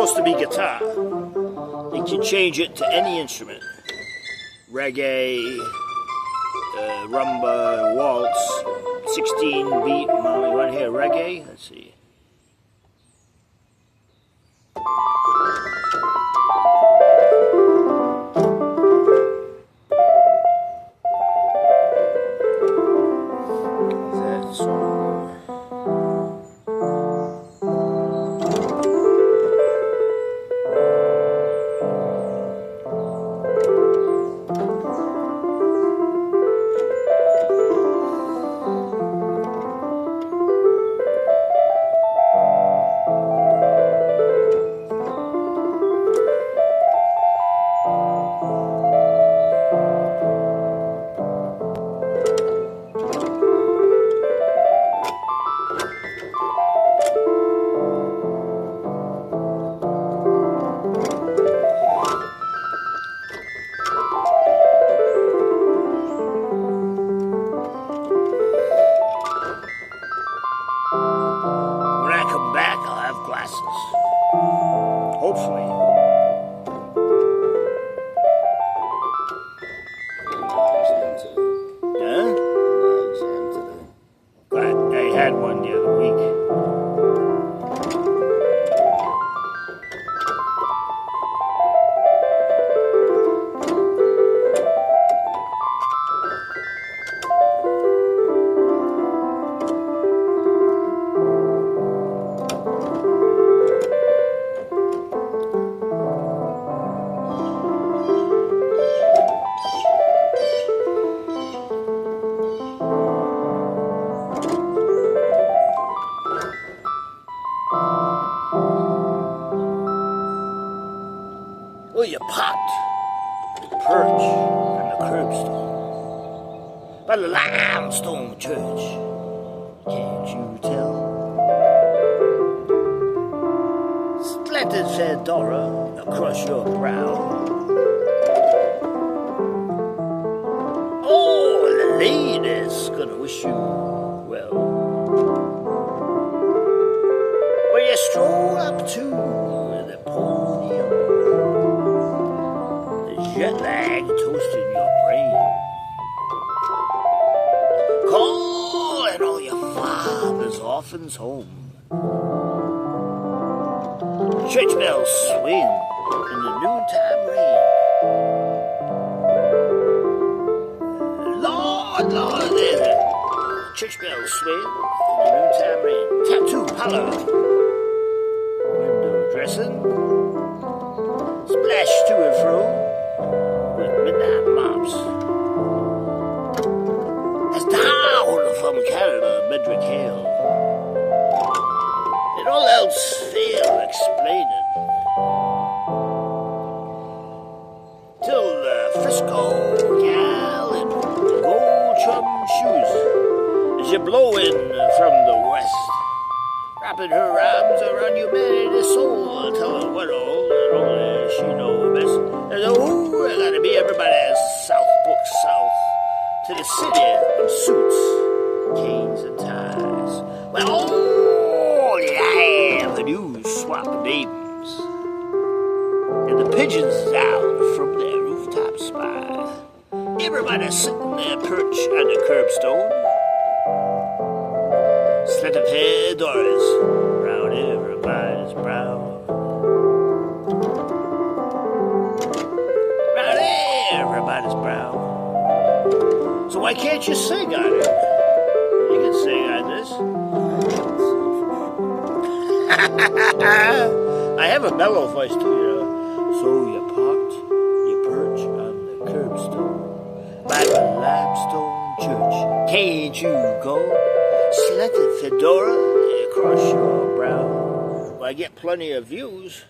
supposed to be guitar. You can change it to any instrument. Reggae, rumba, waltz, 16 beat. You want to hear reggae? Let's see. Hopefully. Huh? But I had one the other week. Well, you popped the Perch and the curbstone by the limestone church. Can't you tell? Slanted fedora across your brow. Oh, the lady's gonna wish you well. When you stroll up to the podium, jet lag toasting your brain. Calling all your father's orphans home. Church bells swing in the noontime rain. Lord, there. Church bells swing in the noontime rain. Tattoo parlor. Window dressing. Splash to and fro. Midnight mops. As down from Canada, Medrick Hale. And all else fail explaining. Till the Frisco gal in gold chum shoes, as you blow in from the west, wrapping her arms around humanity's soul, telling what all and only she knows best. And oh, I gotta be everybody's South Book South to the city of suits, canes, and ties. Well, all the avenues swap names, and the pigeons down from their rooftop spy. Everybody's sitting there perched on the curbstone, slanted fedoras round everybody's brow. Everybody's brow. So why can't you sing on it? You can sing on this. I have a mellow voice too, you know. So you parked your perch on the curbstone by the limestone church. Can't you go? Slanted fedora across your brow. Well, I get plenty of views.